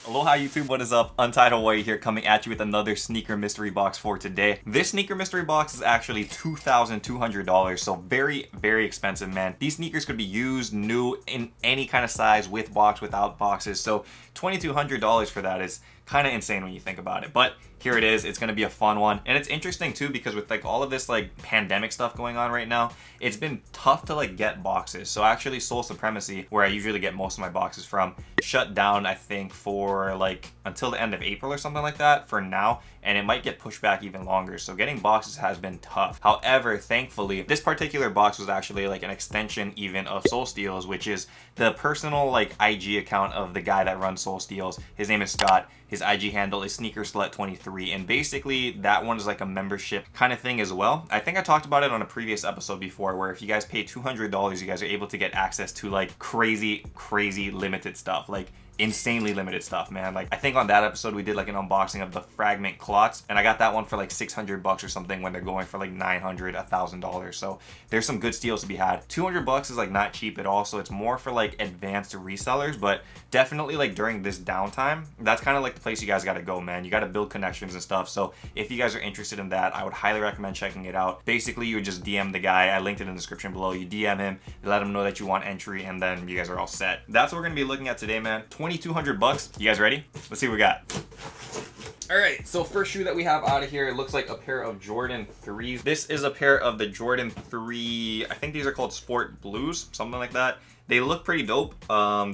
Aloha YouTube, what is up? Untied Hawaii here, coming at you with another sneaker mystery box for today. This sneaker mystery box is actually $2,200, so very, very expensive, man. These sneakers could be used, new, in any kind of size, with box, without boxes, so $2,200 for that is kind of insane when you think about it. But here it is. It's going to be a fun one. And it's interesting too, because with like all of this like pandemic stuff going on right now, it's been tough to like get boxes. So actually Sole Supremacy, where I usually get most of my boxes from, shut down I think for like until the end of April or something like that for now, and it might get pushed back even longer. So getting boxes has been tough. However, thankfully, this particular box was actually like an extension even of Soul Steals, which is the personal like IG account of the guy that runs Soul Steals. His name is Scott. His IG handle is SneakerSlut23, and basically that one is like a membership kind of thing as well. I think I talked about it on a previous episode before, where if you guys pay $200, you guys are able to get access to like crazy limited stuff, like insanely limited stuff, man. Like I think on that episode we did like an unboxing of the Fragment clots, and I got that one for like $600 or something when they're going for like $900, $1,000. So there's some good steals to be had. $200 is like not cheap at all, so it's more for like advanced resellers. But definitely like during this downtime, that's kind of like the place you guys got to go, man. You got to build connections and stuff. So if you guys are interested in that, I would highly recommend checking it out. Basically, you would just DM the guy. I linked it in the description below. You DM him, you let him know that you want entry, and then you guys are all set. That's what we're gonna be looking at today, man. $2,200. You guys ready? Let's see what we got. All right, so first shoe that we have out of here, it looks like a pair of Jordan 3s. This is a pair of the Jordan 3, I think these are called Sport Blues, something like that. They look pretty dope.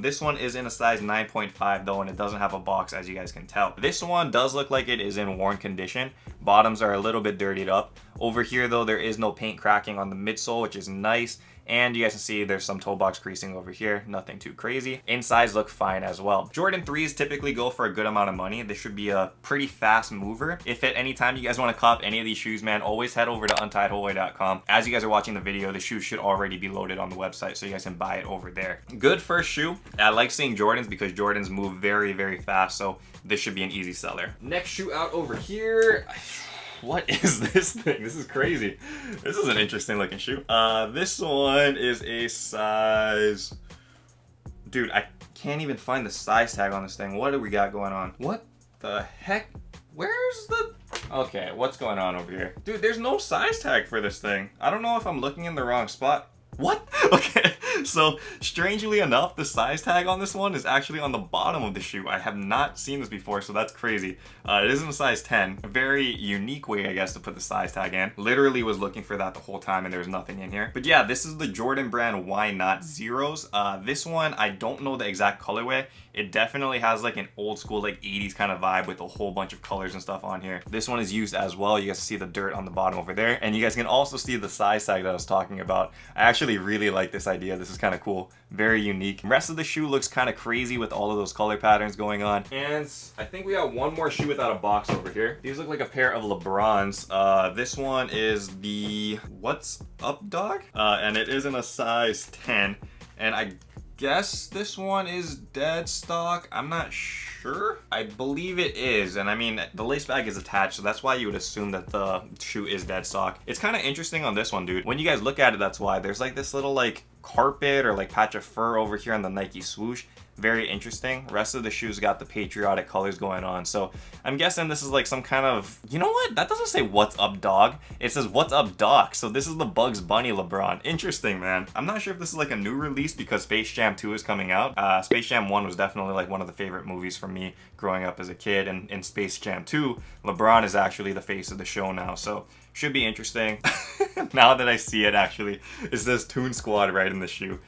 This one is in a size 9.5 though, and it doesn't have a box, as you guys can tell. This one does look like it is in worn condition. Bottoms are a little bit dirtied up. Over here though, there is no paint cracking on the midsole, which is nice. And you guys can see there's some toe box creasing over here, nothing too crazy. Insides look fine as well. Jordan 3s typically go for a good amount of money. This should be a pretty fast mover. If at any time you guys want to cop any of these shoes, man, always head over to untiedhawaii.com. As you guys are watching the video, the shoe should already be loaded on the website, so you guys can buy it over there. Good first shoe. I like seeing Jordans because Jordans move very fast, so this should be an easy seller. Next shoe out over here. What is this thing? This is crazy. This is an interesting looking shoe. This one is a size... Dude, I can't even find the size tag on this thing. What do we got going on? What the heck? Where's the... Okay, what's going on over here? Dude, there's no size tag for this thing. I don't know if I'm looking in the wrong spot. What? Okay, so strangely enough, the size tag on this one is actually on the bottom of the shoe. I have not seen this before, so that's crazy. It is in a size 10. A very unique way, I guess, to put the size tag in. Literally was looking for that the whole time and there's nothing in here. But yeah, this is the Jordan brand Why Not Zeros. This one, I don't know the exact colorway. It definitely has like an old school like 80s kind of vibe with a whole bunch of colors and stuff on here. This one is used as well. You guys see the dirt on the bottom over there, and you guys can also see the size tag that I was talking about. I actually really like this idea. This is kind of cool, very unique. The rest of the shoe looks kind of crazy with all of those color patterns going on. And I think we got one more shoe without a box over here. These look like a pair of LeBrons. This one is the What's Up Dog, and it is in a size 10, and I guess this one is dead stock. I'm not sure. I believe it is, and I mean the lace bag is attached, so that's why you would assume that the shoe is dead stock. It's kind of interesting on this one, dude. When you guys look at it, that's why there's like this little like carpet or like patch of fur over here on the Nike swoosh. Very interesting. Rest of the shoes got the patriotic colors going on, so I'm guessing this is like some kind of, you know what, that doesn't say What's Up Dog, it says What's Up Doc. So this is the Bugs Bunny LeBron. Interesting, man. I'm not sure if this is like a new release because Space Jam 2 is coming out. Space Jam 1 was definitely like one of the favorite movies for me growing up as a kid, and in Space Jam 2 LeBron is actually the face of the show now, so should be interesting. Now that I see it, actually it says Toon Squad right in the shoe.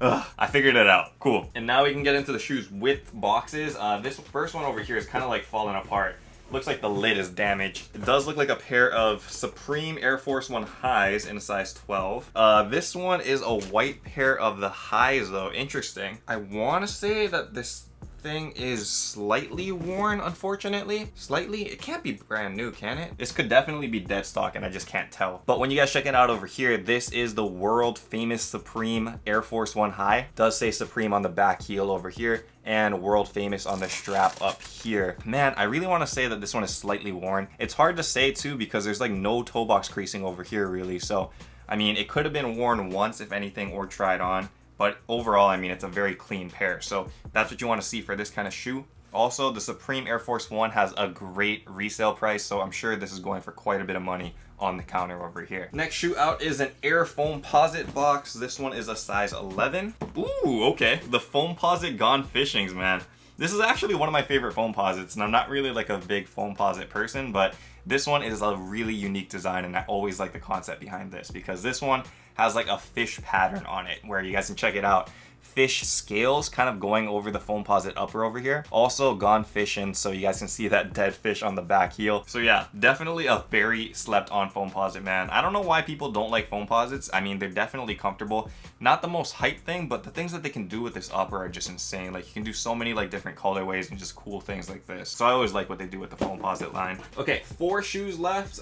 Ugh, I figured it out. Cool. And now we can get into the shoes with boxes. This first one over here is kind of like falling apart. Looks like the lid is damaged. It does look like a pair of Supreme Air Force One highs in a size 12. This one is a white pair of the highs though. Interesting. I want to say that this thing is slightly worn, unfortunately. Slightly? It can't be brand new, can it? This could definitely be dead stock and I just can't tell. But when you guys check it out over here, this is the world famous Supreme Air Force One high. It does say Supreme on the back heel over here, and world famous on the strap up here. Man, I really want to say that this one is slightly worn. It's hard to say too because there's like no toe box creasing over here really. So, I mean, it could have been worn once if anything or tried on. But overall, I mean, it's a very clean pair. So that's what you want to see for this kind of shoe. Also, the Supreme Air Force One has a great resale price, so I'm sure this is going for quite a bit of money on the counter over here. Next shoe out is an Air Foamposite box. This one is a size 11. Ooh, okay. The Foamposite Gone Fishings, man. This is actually one of my favorite Foamposites, and I'm not really like a big Foamposite person, but this one is a really unique design, and I always like the concept behind this because this one has like a fish pattern on it where you guys can check it out. Fish scales kind of going over the Foamposite upper over here. Also gone fishing, so you guys can see that dead fish on the back heel. So yeah, definitely a very slept on Foamposite, man. I don't know why people don't like Foamposites. I mean, they're definitely comfortable. Not the most hype thing, but the things that they can do with this upper are just insane. Like you can do so many like different colorways and just cool things like this. So I always like what they do with the Foamposite line. Okay, 4 shoes left.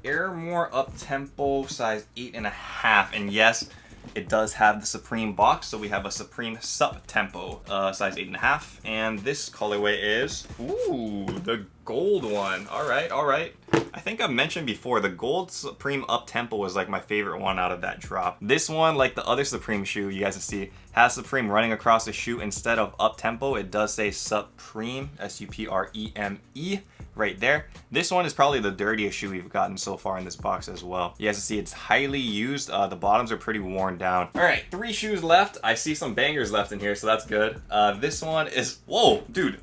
Airmore Up Tempo size 8.5, and yes, it does have the Supreme box, so we have a Supreme Sup Tempo, size 8.5, and this colorway is, ooh, the gold one. All right, all right. I think I've mentioned before, the gold Supreme Up Tempo was like my favorite one out of that drop. This one, like the other Supreme shoe you guys can see, has Supreme running across the shoe. Instead of Up Tempo, it does say Supreme, S-U-P-R-E-M-E, right there. This one is probably the dirtiest shoe we've gotten so far in this box as well. You guys can see it's highly used. The bottoms are pretty worn down. All right, 3 shoes left. I see some bangers left in here, so that's good. This one is, whoa, dude.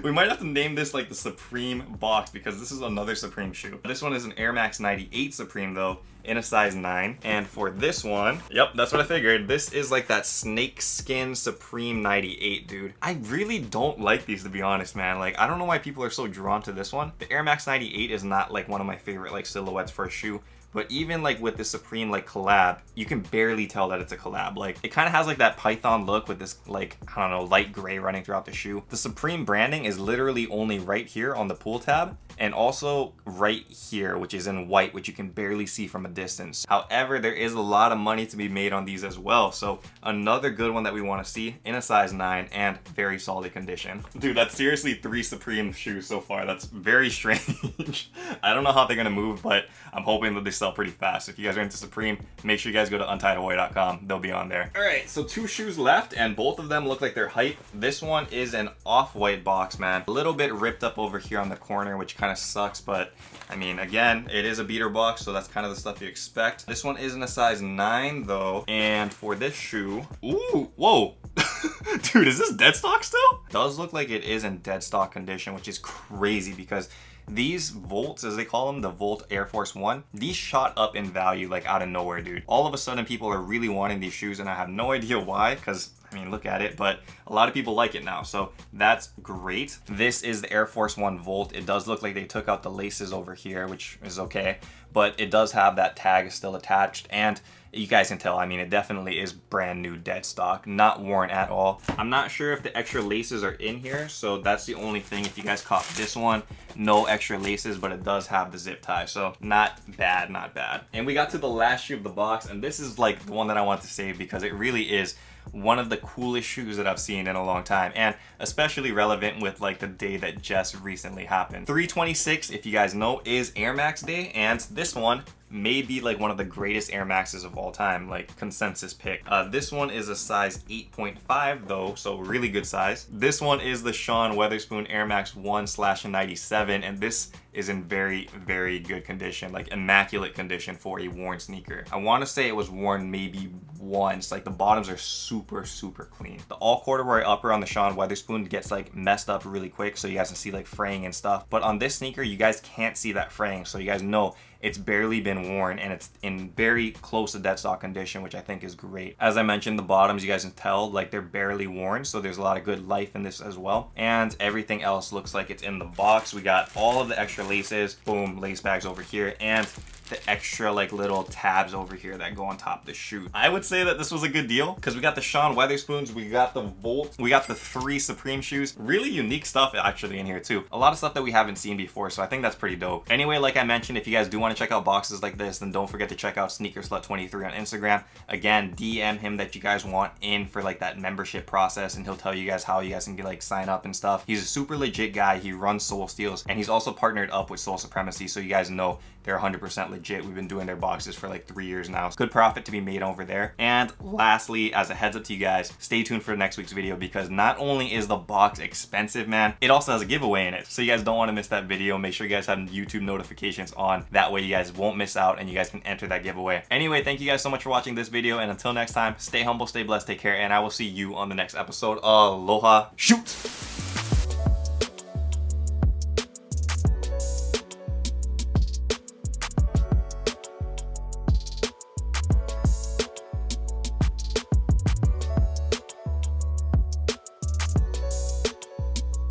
We might have to name this like the Supreme box because this is another Supreme shoe. This one is an Air Max 98 Supreme though, in a size 9. And for this one, yep, that's what I figured. This is like that snakeskin Supreme 98, dude. I really don't like these, to be honest, man. Like, I don't know why people are so drawn to this one. The Air Max 98 is not like one of my favorite like silhouettes for a shoe. But even like with the Supreme like collab, you can barely tell that it's a collab. Like it kind of has like that Python look with this like, I don't know, light gray running throughout the shoe. The Supreme branding is literally only right here on the pull tab and also right here, which is in white, which you can barely see from a distance. However, there is a lot of money to be made on these as well. So another good one that we want to see in a size 9 and very solid condition. Dude, that's seriously 3 Supreme shoes so far. That's very strange. I don't know how they're gonna move, but I'm hoping that they sell pretty fast. If you guys are into Supreme, make sure you guys go to untitledway.com. They'll be on there. All right, so 2 shoes left, and both of them look like they're hype. This one is an off-white box, man. A little bit ripped up over here on the corner, which kind of sucks, but I mean, again, it is a beater box, so that's kind of the stuff you expect. This one is in a size 9 though, and for this shoe, ooh, whoa. Dude, is this dead stock still? It does look like it is in dead stock condition, which is crazy because these Volts, as they call them, the Volt Air Force One, these shot up in value like out of nowhere, dude. All of a sudden people are really wanting these shoes, and I have no idea why, because I mean, look at it, but a lot of people like it now, so that's great. This is the Air Force One Volt. It does look like they took out the laces over here, which is okay, but it does have that tag still attached, and you guys can tell, I mean, it definitely is brand new dead stock, not worn at all. I'm not sure if the extra laces are in here, so that's the only thing. If you guys caught this one, no extra laces, but it does have the zip tie, so not bad, not bad. And we got to the last shoe of the box, and this is like the one that I want to save because it really is one of the coolest shoes that I've seen in a long time, and especially relevant with like the day that just recently happened. 3/26, if you guys know, is Air Max Day, and this one may be like one of the greatest Air Maxes of all time, like consensus pick. This one is a size 8.5 though, so really good size. This one is the Sean Weatherspoon Air Max 1/97, and this is in very, very good condition, like immaculate condition for a worn sneaker. I want to say it was worn maybe once. Like the bottoms are super, super clean. The all corduroy upper on the Sean Weatherspoon gets like messed up really quick, so you guys can see like fraying and stuff. But on this sneaker, you guys can't see that fraying, so you guys know it's barely been worn, and it's in very close to dead stock condition, which I think is great. As I mentioned, the bottoms, you guys can tell, like they're barely worn, so there's a lot of good life in this as well. And everything else looks like it's in the box. We got all of the extra laces, boom, lace bags over here, and the extra like little tabs over here that go on top of the shoe. I would say that this was a good deal because we got the Sean Weatherspoons, we got the Volt, we got the 3 Supreme shoes. Really unique stuff actually in here too. A lot of stuff that we haven't seen before, so I think that's pretty dope. Anyway, like I mentioned, if you guys do want to check out boxes like this, then don't forget to check out SneakerSlut23 on Instagram. Again, DM him that you guys want in for like that membership process, and he'll tell you guys how you guys can get like sign up and stuff. He's a super legit guy. He runs Soul Steals, and he's also partnered up with Soul Supremacy, so you guys know they're 100% legit. legit. We've been doing their boxes for like 3 years now. Good profit to be made over there. And lastly, as a heads up to you guys, stay tuned for next week's video because not only is the box expensive, man, it also has a giveaway in it. So you guys don't want to miss that video. Make sure you guys have YouTube notifications on. That way you guys won't miss out and you guys can enter that giveaway. Anyway, thank you guys so much for watching this video, and until next time, stay humble, stay blessed, take care, and I will see you on the next episode. Aloha. Shoot!